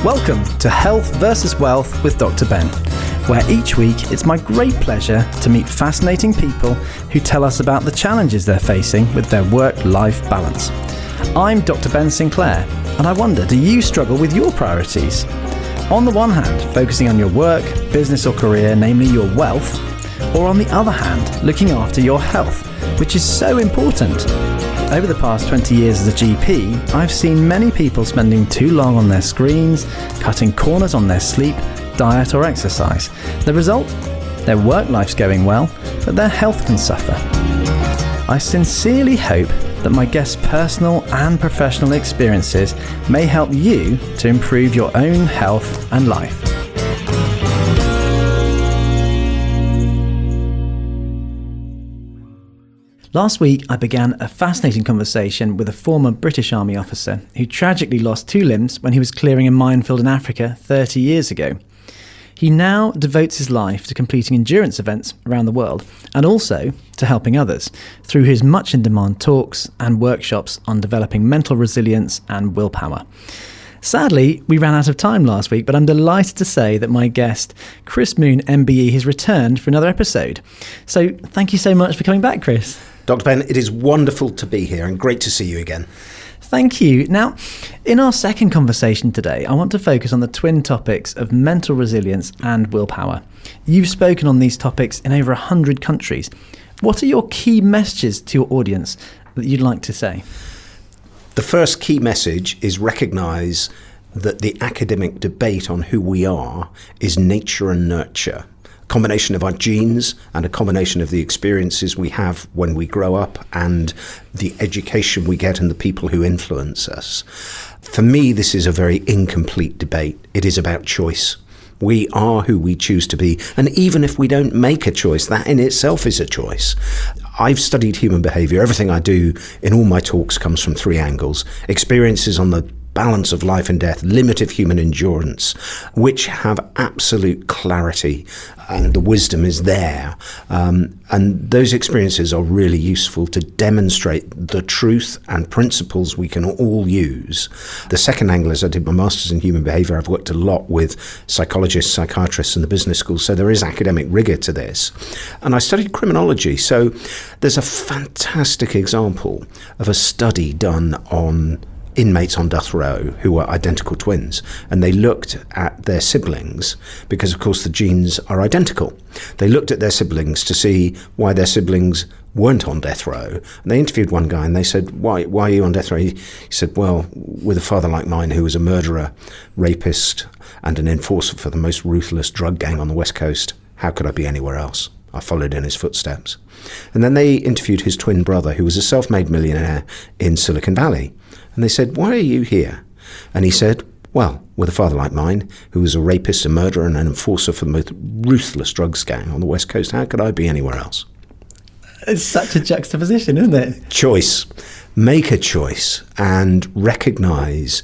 Welcome to Health versus Wealth with Dr. Ben, where each week it's my great pleasure to meet fascinating people who tell us about the challenges they're facing with their work-life balance. I'm Dr. Ben Sinclair, and I wonder, do you struggle with your priorities? On the one hand, focusing on your work, business or career, namely your wealth, or on the other hand, looking after your health, which is so important. Over the past 20 years as a GP, I've seen many people spending too long on their screens, cutting corners on their sleep, diet or exercise. The result? Their work life's going well, but their health can suffer. I sincerely hope that my guests' personal and professional experiences may help you to improve your own health and life. Last week, I began a fascinating conversation with a former British Army officer who tragically lost 2 limbs when he was clearing a minefield in Africa 30 years ago. He now devotes his life to completing endurance events around the world and also to helping others through his much in-demand talks and workshops on developing mental resilience and willpower. Sadly, we ran out of time last week, but I'm delighted to say that my guest, Chris Moon MBE, has returned for another episode. So thank you so much for coming back, Chris. Dr. Ben, it is wonderful to be here and great to see you again. Thank you. Now, in our second conversation today, I want to focus on the twin topics of mental resilience and willpower. You've spoken on these topics in over 100 countries. What are your key messages to your audience that you'd like to say? The first key message is recognise that the academic debate on who we are is nature and nurture. Combination of our genes and a combination of the experiences we have when we grow up and the education we get and the people who influence us. For me, this is a very incomplete debate. It is about choice. We are who we choose to be. And even if we don't make a choice, that in itself is a choice. I've studied human behaviour. Everything I do in all my talks comes from 3 angles. Experiences on the balance of life and death, limit of human endurance, which have absolute clarity, and the wisdom is there. And those experiences are really useful to demonstrate the truth and principles we can all use. The second angle is I did my master's in human behaviour. I've worked a lot with psychologists, psychiatrists in the business school, so there is academic rigour to this. And I studied criminology, so there's a fantastic example of a study done on inmates on death row who were identical twins, and they looked at their siblings because of course the genes are identical. They looked at their siblings to see why their siblings weren't on death row, and they interviewed one guy and they said, why are you on death row? He said, well, with a father like mine who was a murderer, rapist and an enforcer for the most ruthless drug gang on the West Coast, how could I be anywhere else? I followed in his footsteps. And then they interviewed his twin brother who was a self-made millionaire in Silicon Valley. And they said, why are you here? And he said, well, with a father like mine, who was a rapist, a murderer, and an enforcer for the most ruthless drugs gang on the West Coast, how could I be anywhere else? It's such a juxtaposition, isn't it? Choice. Make a choice and recognise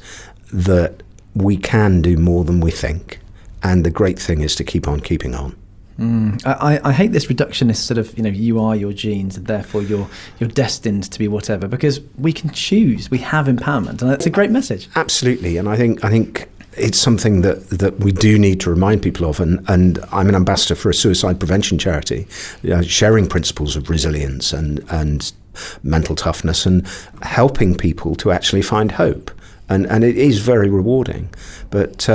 that we can do more than we think. And the great thing is to keep on keeping on. I hate this reductionist sort of, you are your genes and therefore you're destined to be whatever, because we can choose, we have empowerment, and that's a great message. Absolutely, and I think it's something that we do need to remind people of, and I'm an ambassador for a suicide prevention charity, sharing principles of resilience and mental toughness and helping people to actually find hope, and it is very rewarding, but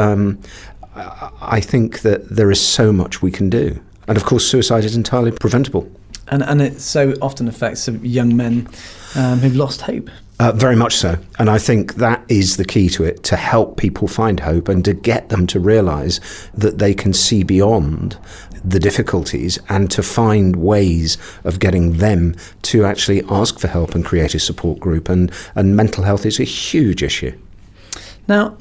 I think that there is so much we can do. And of course, suicide is entirely preventable. And it so often affects young men who've lost hope. Very much so. And I think that is the key to it, to help people find hope and to get them to realise that they can see beyond the difficulties and to find ways of getting them to actually ask for help and create a support group. And mental health is a huge issue. Now,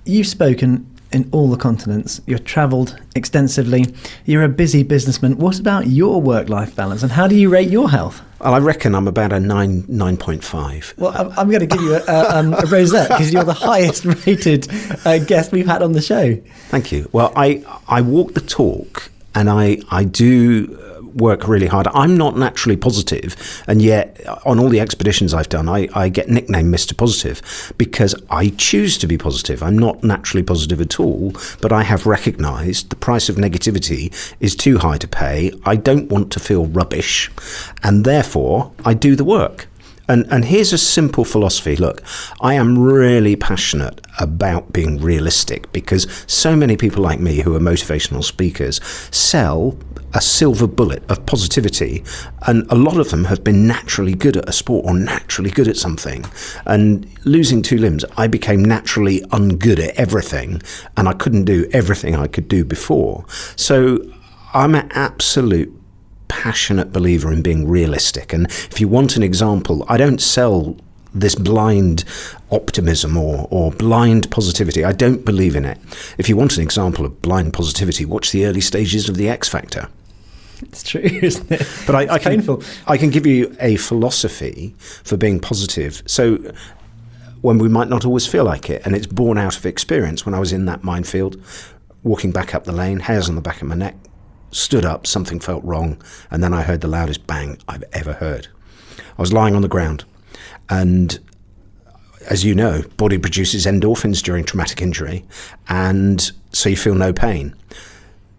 you've spoken in all the continents, you've travelled extensively, you're a busy businessman. What about your work-life balance and how do you rate your health? Well, I reckon I'm about a 9.5. Well, I'm going to give you a rosette because you're the highest rated guest we've had on the show. Thank you. Well, I walk the talk and I do work really hard. I'm not naturally positive, and yet on all the expeditions I've done, I get nicknamed Mr. Positive because I choose to be positive. I'm not naturally positive at all, but I have recognised the price of negativity is too high to pay. I don't want to feel rubbish, and therefore I do the work. And here's a simple philosophy. Look, I am really passionate about being realistic because so many people like me who are motivational speakers sell a silver bullet of positivity, and a lot of them have been naturally good at a sport or naturally good at something. And losing 2 limbs, I became naturally ungood at everything, and I couldn't do everything I could do before. So I'm an absolute passionate believer in being realistic. And if you want an example, I don't sell this blind optimism or blind positivity. I don't believe in it. If you want an example of blind positivity, watch the early stages of the X Factor. It's true, isn't it? But I painful. I can give you a philosophy for being positive. So when we might not always feel like it, and it's born out of experience. When I was in that minefield, walking back up the lane, hairs on the back of my neck, stood up, something felt wrong, and then I heard the loudest bang I've ever heard. I was lying on the ground, and as you know, body produces endorphins during traumatic injury, and so you feel no pain.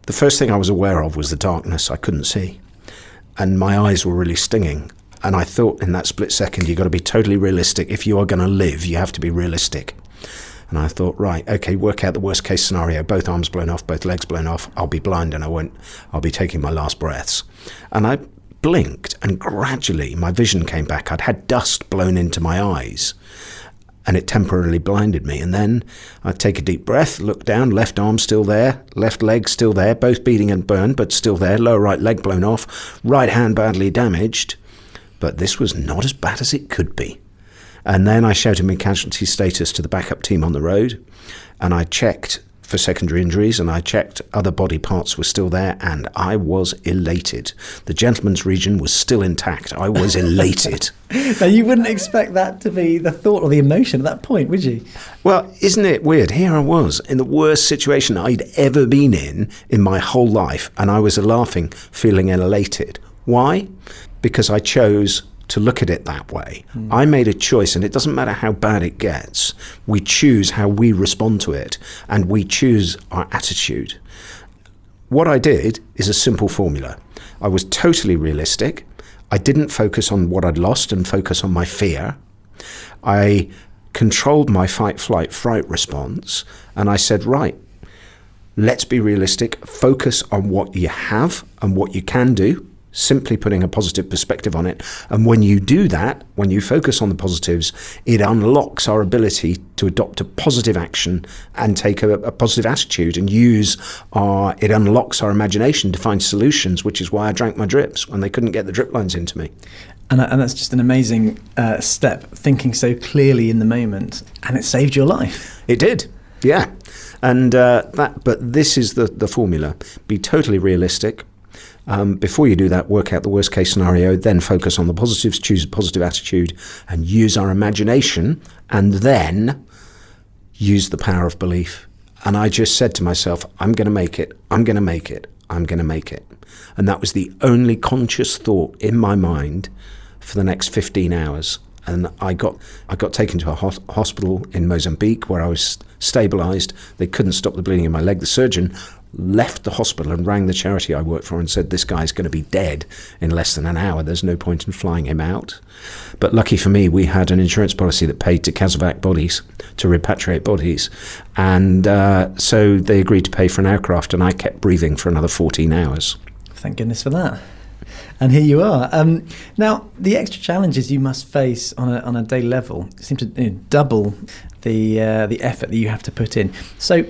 The first thing I was aware of was the darkness. I couldn't see, and my eyes were really stinging. And I thought in that split second, you've got to be totally realistic. If you are going to live, you have to be realistic. And I thought, right, okay, work out the worst case scenario. Both arms blown off, both legs blown off. I'll be blind and I'll be taking my last breaths. And I blinked, and gradually my vision came back. I'd had dust blown into my eyes, and it temporarily blinded me. And then I'd take a deep breath, look down, left arm still there, left leg still there, both beating and burned, but still there, lower right leg blown off, right hand badly damaged. But this was not as bad as it could be. And then I shouted my casualty status to the backup team on the road, and I checked for secondary injuries, and I checked other body parts were still there, and I was elated. The gentleman's region was still intact. I was elated. Now, you wouldn't expect that to be the thought or the emotion at that point, would you? Well, isn't it weird? Here I was in the worst situation I'd ever been in my whole life, and I was laughing, feeling elated. Why? Because I chose to look at it that way. I made a choice, and it doesn't matter how bad it gets. We choose how we respond to it, and we choose our attitude. What I did is a simple formula. I was totally realistic. I didn't focus on what I'd lost and focus on my fear. I controlled my fight, flight, fright response, and I said, right, let's be realistic. Focus on what you have and what you can do. Simply putting a positive perspective on it. And when you do that, when you focus on the positives, it unlocks our ability to adopt a positive action and take a positive attitude and it unlocks our imagination to find solutions, which is why I drank my drips when they couldn't get the drip lines into me. And that's just an amazing step, thinking so clearly in the moment, and it saved your life. It did, yeah. And but this is the formula. Be totally realistic. Before you do that, work out the worst case scenario, then focus on the positives, choose a positive attitude, and use our imagination, and then use the power of belief. And I just said to myself, I'm going to make it, I'm going to make it, I'm going to make it. And that was the only conscious thought in my mind for the next 15 hours. And I got taken to a hospital in Mozambique where I was stabilized. They couldn't stop the bleeding in my leg. The surgeon left the hospital and rang the charity I work for and said, this guy's going to be dead in less than an hour. There's no point in flying him out. But lucky for me, we had an insurance policy that paid to casevac bodies, to repatriate bodies. And so they agreed to pay for an aircraft, and I kept breathing for another 14 hours. Thank goodness for that. And here you are. Now, the extra challenges you must face on a daily level seem to double the effort that you have to put in. So,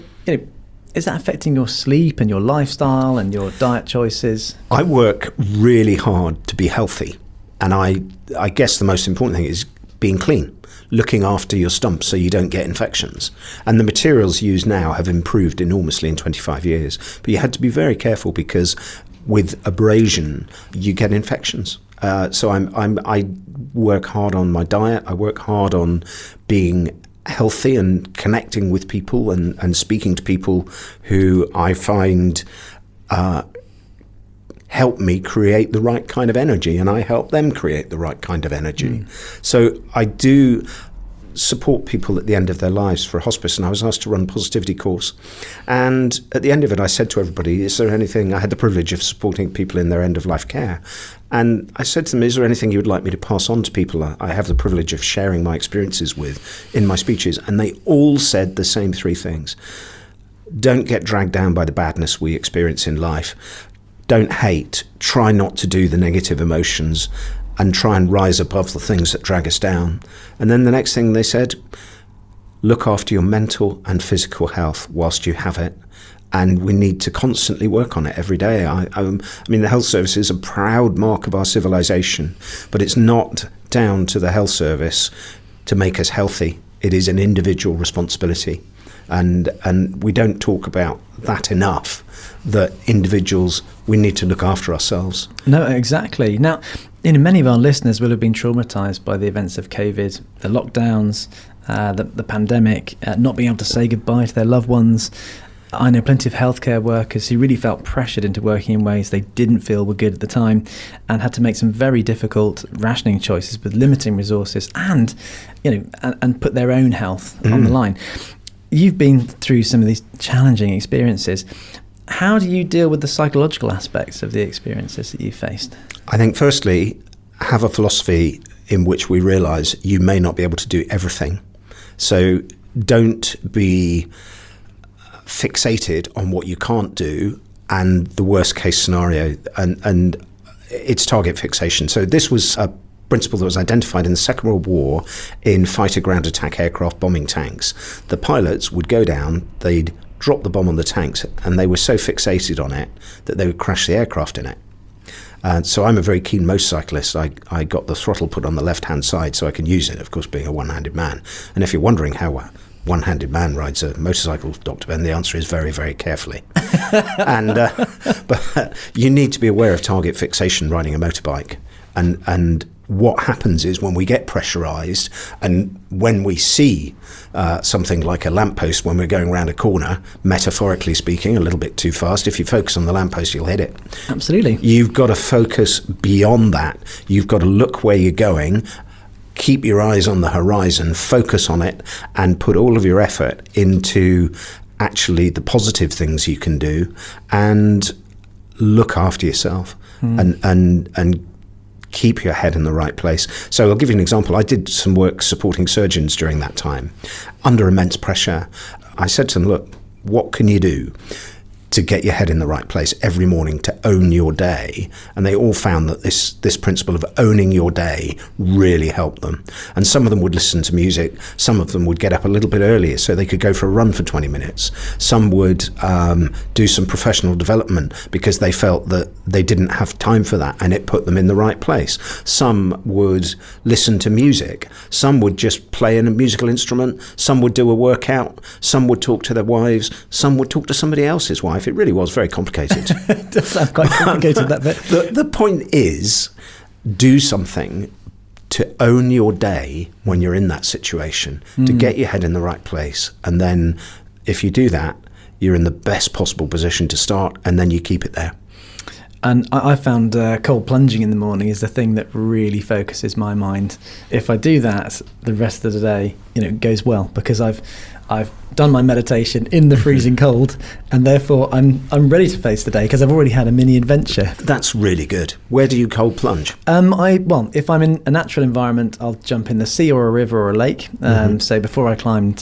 is that affecting your sleep and your lifestyle and your diet choices? I work really hard to be healthy. And I guess the most important thing is being clean, looking after your stumps so you don't get infections. And the materials used now have improved enormously in 25 years. But you had to be very careful because with abrasion, you get infections. So I work hard on my diet. I work hard on being healthy and connecting with people and speaking to people who I find help me create the right kind of energy, and I help them create the right kind of energy. So I do support people at the end of their lives for a hospice, and I was asked to run a positivity course, and at the end of it I said to everybody, is there anything, I had the privilege of supporting people in their end of life care, and I said to them, is there anything you would like me to pass on to people I have the privilege of sharing my experiences with in my speeches? And they all said the same three things. Don't get dragged down by the badness we experience in life. Don't hate. Try not to do the negative emotions, and try and rise above the things that drag us down. And then the next thing they said, look after your mental and physical health whilst you have it. And we need to constantly work on it every day. I mean, the health service is a proud mark of our civilization, but it's not down to the health service to make us healthy. It is an individual responsibility. And we don't talk about that enough, that individuals, we need to look after ourselves. No, exactly. Now, many of our listeners will have been traumatised by the events of COVID, the lockdowns, the pandemic, not being able to say goodbye to their loved ones. I know plenty of healthcare workers who really felt pressured into working in ways they didn't feel were good at the time, and had to make some very difficult rationing choices with limiting resources, and put their own health on the line. You've been through some of these challenging experiences. How do you deal with the psychological aspects of the experiences that you faced? I think firstly, have a philosophy in which we realise you may not be able to do everything. So don't be fixated on what you can't do and the worst case scenario, and it's target fixation. So this was a principle that was identified in the Second World War in fighter ground attack aircraft bombing tanks. The pilots would go down, they'd drop the bomb on the tanks, and they were so fixated on it that they would crash the aircraft in it. So I'm a very keen motorcyclist. I got the throttle put on the left-hand side so I can use it, of course, being a one-handed man. And if you're wondering how a one-handed man rides a motorcycle, Dr. Ben, the answer is very, very carefully. But you need to be aware of target fixation riding a motorbike. And what happens is when we get pressurized, and when we see something like a lamppost when we're going around a corner, metaphorically speaking, a little bit too fast, if you focus on the lamppost, you'll hit it. Absolutely. You've got to focus beyond that. You've got to look where you're going, keep your eyes on the horizon, focus on it, and put all of your effort into actually the positive things you can do, and look after yourself and keep your head in the right place. So I'll give you an example. I did some work supporting surgeons during that time. Under immense pressure, I said to them, look, what can you do to get your head in the right place every morning, to own your day? And they all found that this principle of owning your day really helped them. And some of them would listen to music. Some of them would get up a little bit earlier so they could go for a run for 20 minutes. Some would do some professional development because they felt that they didn't have time for that and it put them in the right place. Some would listen to music. Some would just play a musical instrument. Some would do a workout. Some would talk to their wives. Some would talk to somebody else's wife. It really was very complicated. It does sound quite complicated, that bit. The point is, do something to own your day when you're in that situation, to get your head in the right place. And then if you do that, you're in the best possible position to start, and then you keep it there. And I found cold plunging in the morning is the thing that really focuses my mind. If I do that, the rest of the day, goes well, because I've done my meditation in the freezing cold, and therefore I'm ready to face the day because I've already had a mini adventure. That's really good. Where do you cold plunge? If I'm in a natural environment, I'll jump in the sea or a river or a lake. So before I climbed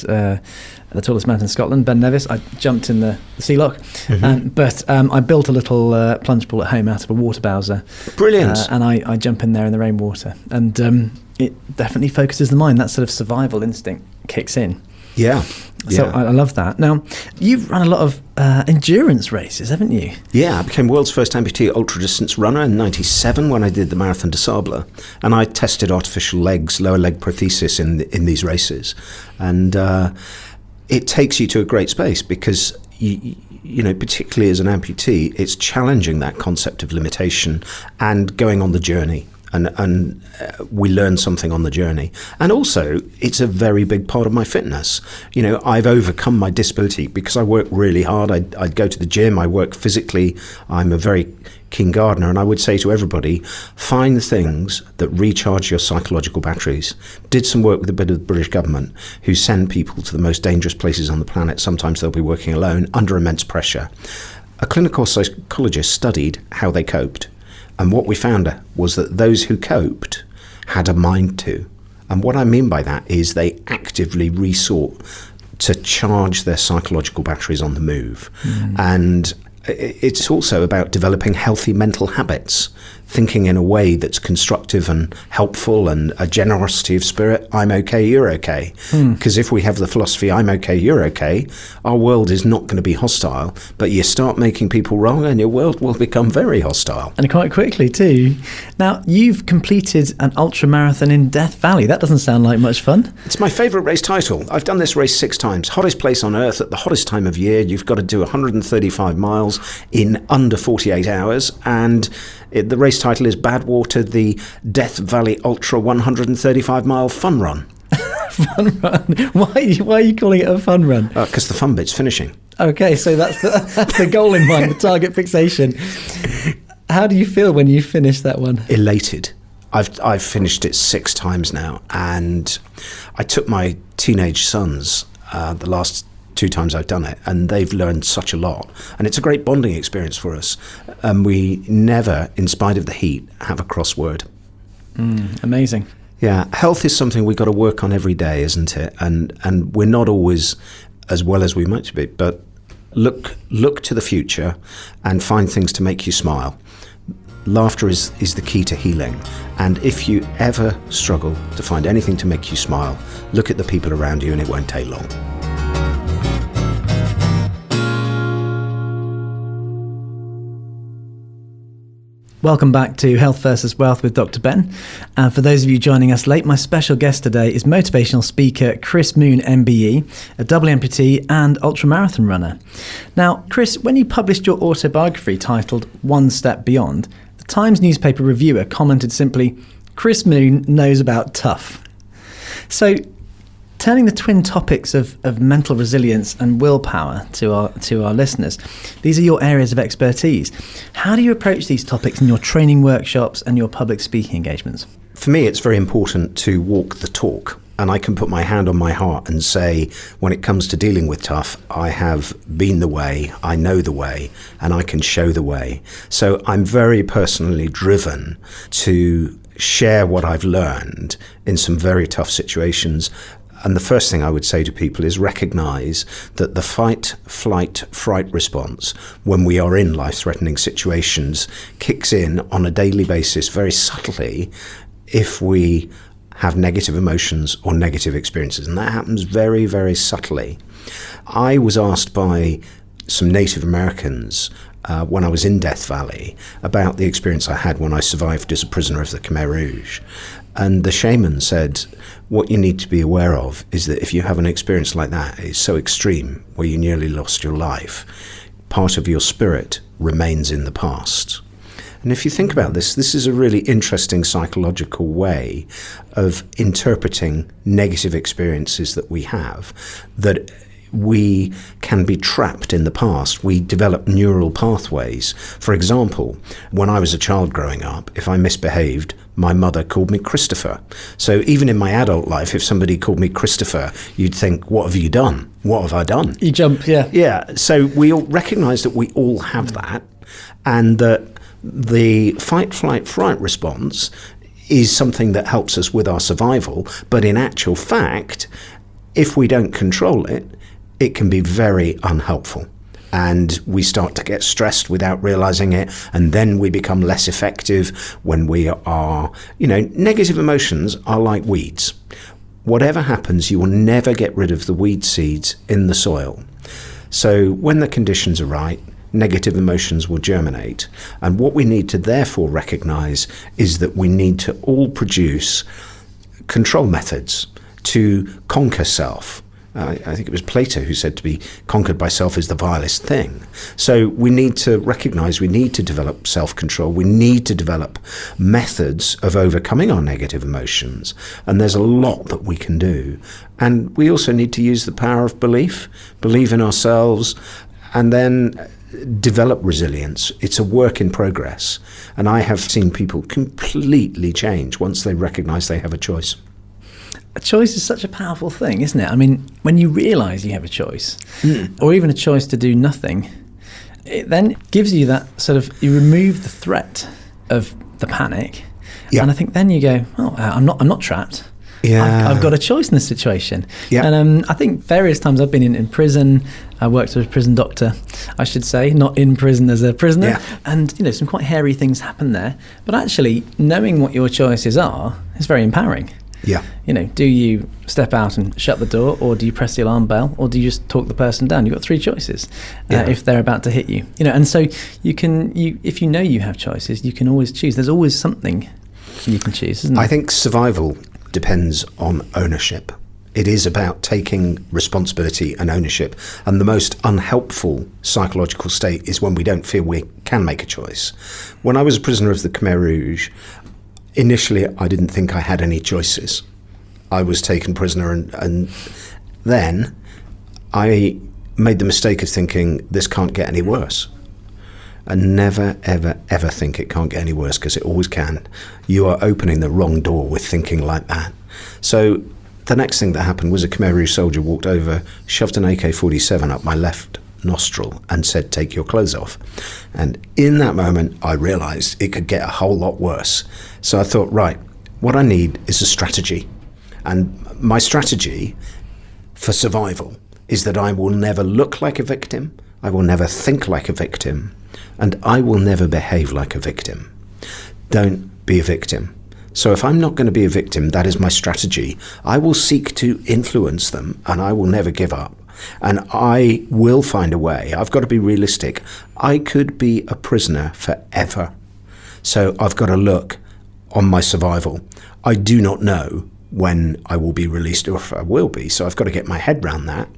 the tallest mountain in Scotland, Ben Nevis, I jumped in the sea lock. But I built a little plunge pool at home out of a water bowser. Brilliant. And I jump in there in the rainwater. And it definitely focuses the mind. That sort of survival instinct kicks in. Yeah. So I love that. Now, you've run a lot of endurance races, haven't you? Yeah, I became world's first amputee ultra-distance runner in 97 when I did the Marathon des Sables. And I tested artificial legs, lower leg prosthesis in these races. And it takes you to a great space because, you know, particularly as an amputee, it's challenging that concept of limitation and going on the journey. and we learn something on the journey. And also, it's a very big part of my fitness. You know, I've overcome my disability because I work really hard. I'd go to the gym, I work physically, I'm a very keen gardener, and I would say to everybody, find the things that recharge your psychological batteries. Did some work with a bit of the British government who send people to the most dangerous places on the planet. Sometimes they'll be working alone under immense pressure. A clinical psychologist studied how they coped. And what we found was that those who coped had a mind to. And what I mean by that is they actively resort to charge their psychological batteries on the move. And it's also about developing healthy mental habits, thinking in a way that's constructive and helpful, and a generosity of spirit. I'm okay, you're okay. Because if we have the philosophy, I'm okay, you're okay, our world is not going to be hostile. But you start making people wrong and your world will become very hostile. And quite quickly too. Now, you've completed an ultra marathon in Death Valley. That doesn't sound like much fun. It's my favourite race title. I've done this race 6 times. Hottest place on earth at the hottest time of year. You've got to do 135 miles in under 48 hours. And the race title is Badwater, the Death Valley Ultra 135 mile fun run. Fun run? Why are you calling it a fun run? Because the fun bit's finishing. Okay, so that's the goal in mind, the target fixation. How do you feel when you finish that one? Elated. I've finished it 6 times now, and I took my teenage sons the last 2 times I've done it, and they've learned such a lot, and it's a great bonding experience for us. And we never, in spite of the heat, have a crossword. Amazing. Yeah, health is something we've got to work on every day, isn't it? And we're not always as well as we might be, but look to the future and find things to make you smile. Laughter is the key to healing. And if you ever struggle to find anything to make you smile, look at the people around you and it won't take long. Welcome back to Health versus Wealth with Dr. Ben. And for those of you joining us late, my special guest today is motivational speaker Chris Moon MBE, a double amputee and ultramarathon runner. Now, Chris, when you published your autobiography titled One Step Beyond, the Times newspaper reviewer commented simply, "Chris Moon knows about tough." So, turning the twin topics of mental resilience and willpower to our listeners, these are your areas of expertise. How do you approach these topics in your training workshops and your public speaking engagements? For me, it's very important to walk the talk. And I can put my hand on my heart and say, when it comes to dealing with tough, I have been the way, I know the way, and I can show the way. So I'm very personally driven to share what I've learned in some very tough situations. And the first thing I would say to people is recognize that the fight, flight, fright response when we are in life-threatening situations kicks in on a daily basis very subtly if we have negative emotions or negative experiences. And that happens very, very subtly. I was asked by some Native Americans when I was in Death Valley about the experience I had when I survived as a prisoner of the Khmer Rouge. And the shaman said, what you need to be aware of is that if you have an experience like that, it's so extreme where you nearly lost your life, part of your spirit remains in the past. And if you think about this, this is a really interesting psychological way of interpreting negative experiences that we have, that we can be trapped in the past. We develop neural pathways. For example, when I was a child growing up, if I misbehaved, my mother called me Christopher. So even in my adult life, if somebody called me Christopher, you'd think, what have you done? What have I done? You jump, yeah. Yeah, so we all recognize that we all have that, and that the fight, flight, fright response is something that helps us with our survival. But in actual fact, if we don't control it, it can be very unhelpful. And we start to get stressed without realizing it. And then we become less effective when we are, negative emotions are like weeds. Whatever happens, you will never get rid of the weed seeds in the soil. So when the conditions are right, negative emotions will germinate. And what we need to therefore recognize is that we need to all produce control methods to conquer self, I think it was Plato who said to be conquered by self is the vilest thing. So we need to recognize we need to develop self-control. We need to develop methods of overcoming our negative emotions. And there's a lot that we can do. And we also need to use the power of belief, believe in ourselves, and then develop resilience. It's a work in progress. And I have seen people completely change once they recognize they have a choice. A choice is such a powerful thing, isn't it? I mean, when you realise you have a choice, or even a choice to do nothing, it then gives you that sort of, you remove the threat of the panic, and I think then you go, oh, I'm not trapped. Yeah. I've got a choice in this situation. Yeah. And I think various times I've been in prison. I worked as a prison doctor, I should say, not in prison as a prisoner. Yeah. And, some quite hairy things happen there. But actually, knowing what your choices are is very empowering. Yeah. Do you step out and shut the door, or do you press the alarm bell, or do you just talk the person down? You've got three choices if they're about to hit you. And so if you have choices, you can always choose. There's always something you can choose, isn't there? I think survival depends on ownership. It is about taking responsibility and ownership. And the most unhelpful psychological state is when we don't feel we can make a choice. When I was a prisoner of the Khmer Rouge, initially, I didn't think I had any choices. I was taken prisoner, and then I made the mistake of thinking this can't get any worse. And never, ever, ever think it can't get any worse, because it always can. You are opening the wrong door with thinking like that. So the next thing that happened was a Khmer Rouge soldier walked over, shoved an AK-47 up my left nostril and said, "Take your clothes off." And in that moment, I realized it could get a whole lot worse. So I thought, right, what I need is a strategy. And my strategy for survival is that I will never look like a victim, I will never think like a victim, and I will never behave like a victim. Don't be a victim. So if I'm not going to be a victim, that is my strategy. I will seek to influence them, and I will never give up. And I will find a way. I've got to be realistic. I could be a prisoner forever. So I've got to look on my survival. I do not know when I will be released or if I will be. So I've got to get my head around that.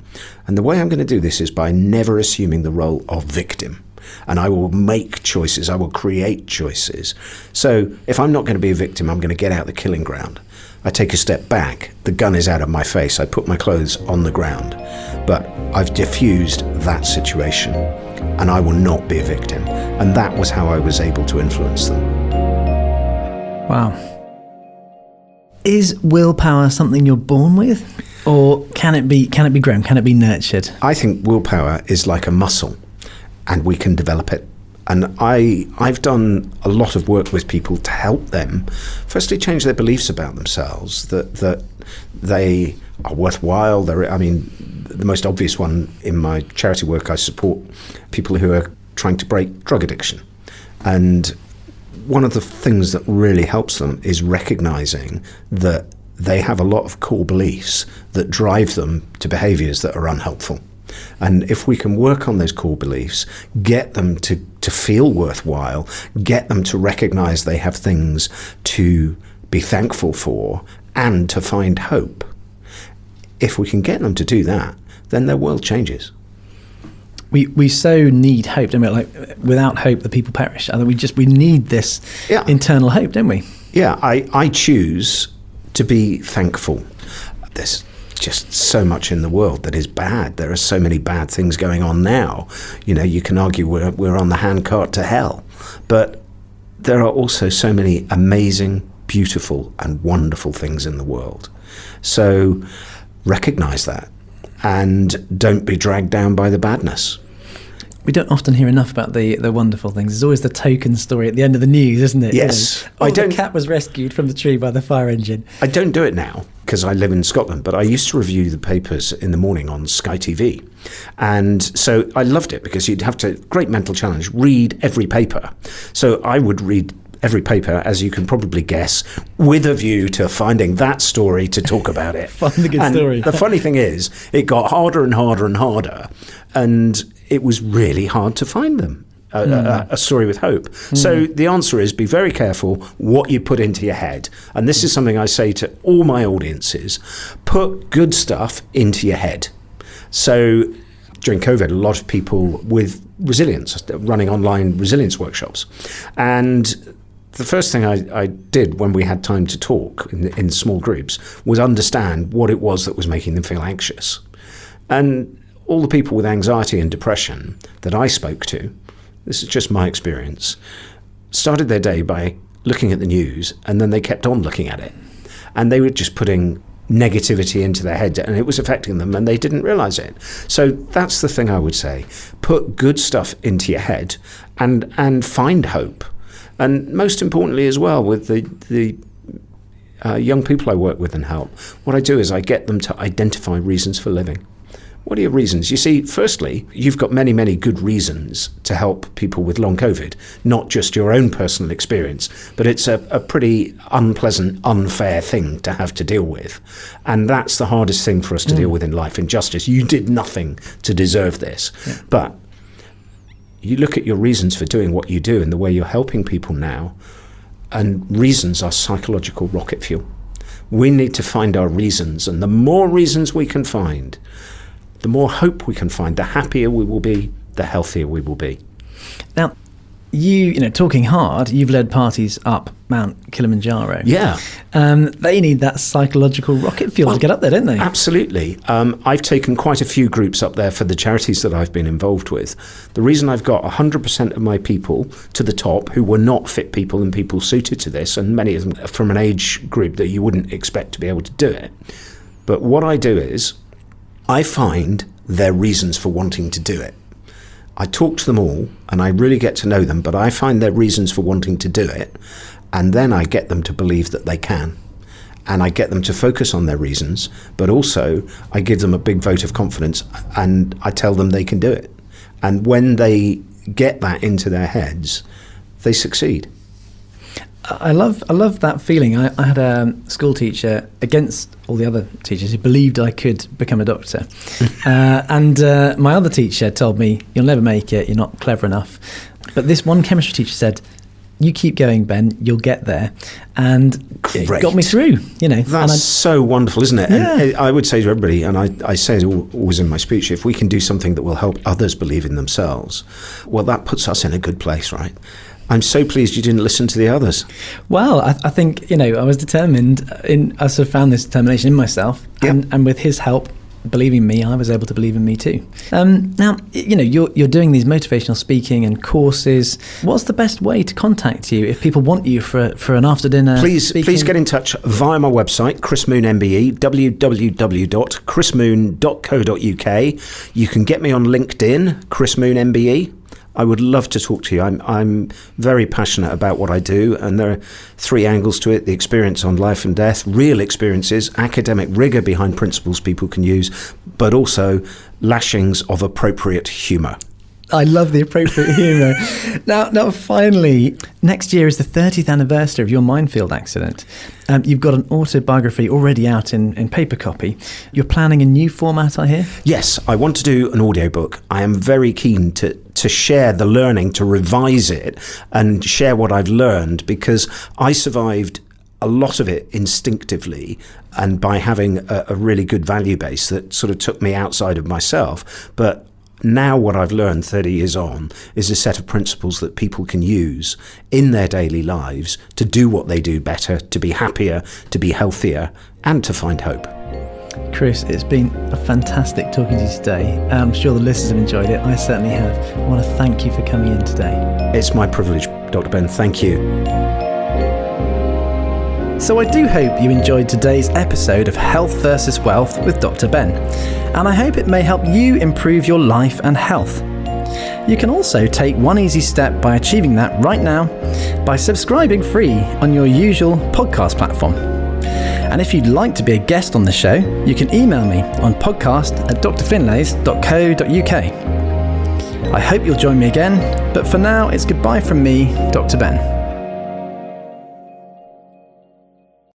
And the way I'm going to do this is by never assuming the role of victim. And I will make choices. I will create choices. So if I'm not going to be a victim, I'm going to get out the killing ground. I take a step back, the gun is out of my face, I put my clothes on the ground, but I've diffused that situation, and I will not be a victim. And that was how I was able to influence them. Wow. Is willpower something you're born with, or can it be grown? Can it be nurtured? I think willpower is like a muscle, and we can develop it. And I've done a lot of work with people to help them, firstly, change their beliefs about themselves, that they are worthwhile. The most obvious one in my charity work, I support people who are trying to break drug addiction. And one of the things that really helps them is recognizing that they have a lot of core beliefs that drive them to behaviors that are unhelpful. And if we can work on those core beliefs, get them to feel worthwhile, get them to recognize they have things to be thankful for and to find hope, if we can get them to do that, then their world changes. We so need hope, don't we? Like, without hope, the people perish. I think we need this internal hope, don't we? Yeah, I choose to be thankful. There's just so much in the world that is bad. There are so many bad things going on now. You can argue we're on the handcart to hell, but there are also so many amazing, beautiful, and wonderful things in the world. So recognize that and don't be dragged down by the badness. We don't often hear enough about the wonderful things. There's always the token story at the end of the news, isn't it? Yes. The cat was rescued from the tree by the fire engine. I don't do it now because I live in Scotland, but I used to review the papers in the morning on Sky TV. And so I loved it because you'd have to, great mental challenge, read every paper. So I would read every paper, as you can probably guess, with a view to finding that story to talk about it. Find the good story. The funny thing is, it got harder and harder and harder, and it was really hard to find them. a story with hope. So the answer is be very careful what you put into your head. And this is something I say to all my audiences. Put good stuff into your head. So during COVID, a lot of people with resilience, running online resilience workshops. And the first thing I did when we had time to talk in small groups was understand what it was that was making them feel anxious. And all the people with anxiety and depression that I spoke to, this is just my experience, started their day by looking at the news, and then they kept on looking at it. And they were just putting negativity into their head, and it was affecting them, and they didn't realize it. So that's the thing I would say. Put good stuff into your head and find hope. And most importantly as well, with the young people I work with and help, what I do is I get them to identify reasons for living. What are your reasons? You see, firstly, you've got many, many good reasons to help people with long COVID, not just your own personal experience, but it's a pretty unpleasant, unfair thing to have to deal with. And that's the hardest thing for us to deal with in life, injustice. You did nothing to deserve this. Yeah. But you look at your reasons for doing what you do and the way you're helping people now, and reasons are psychological rocket fuel. We need to find our reasons, and the more reasons we can find, the more hope we can find, the happier we will be, the healthier we will be. Now, you know, talking hard, you've led parties up Mount Kilimanjaro. Yeah. They need that psychological rocket fuel to get up there, don't they? Absolutely. I've taken quite a few groups up there for the charities that I've been involved with. The reason I've got 100% of my people to the top who were not fit people and people suited to this, and many of them from an age group that you wouldn't expect to be able to do it. But what I do is I find their reasons for wanting to do it. I talk to them all and I really get to know them, but I find their reasons for wanting to do it, and then I get them to believe that they can. And I get them to focus on their reasons, but also I give them a big vote of confidence and I tell them they can do it. And when they get that into their heads, they succeed. I love that feeling. I had a school teacher against all the other teachers who believed I could become a doctor. And my other teacher told me, you'll never make it, you're not clever enough. But this one chemistry teacher said, you keep going, Ben, you'll get there. And it got me through, you know. That's so wonderful, isn't it? Yeah. And I would say to everybody, and I say it always in my speech, if we can do something that will help others believe in themselves, well, that puts us in a good place, right? I'm so pleased you didn't listen to the others. Well, I think, you know, I was determined. I sort of found this determination in myself. Yep. And with his help, believing me, I was able to believe in me too. Now, you know, you're doing these motivational speaking and courses. What's the best way to contact you if people want you for an after dinner speaking? Please get in touch via my website, Chris Moon MBE, www.chrismoon.co.uk. You can get me on LinkedIn, Chris Moon MBE. I would love to talk to you. I'm very passionate about what I do, and there are three angles to it: the experience on life and death, real experiences, academic rigor behind principles people can use, but also lashings of appropriate humour. I love the appropriate humour. Now, finally, next year is the 30th anniversary of your minefield accident. You've got an autobiography already out in paper copy. You're planning a new format, I hear? Yes, I want to do an audiobook. I am very keen to share the learning, to revise it and share what I've learned, because I survived a lot of it instinctively and by having a really good value base that sort of took me outside of myself. But now what I've learned 30 years on is a set of principles that people can use in their daily lives to do what they do better, to be happier, to be healthier, and to find hope. Chris, it's been a fantastic talking to you today. I'm sure the listeners have enjoyed it. I certainly have. I want to thank you for coming in today. It's my privilege, Dr. Ben. Thank you. So I do hope you enjoyed today's episode of Health versus Wealth with Dr. Ben, and I hope it may help you improve your life and health. You can also take one easy step by achieving that right now by subscribing free on your usual podcast platform. And if you'd like to be a guest on the show, you can email me on podcast@drfinlays.co.uk. I hope you'll join me again, but for now it's goodbye from me, Dr. Ben.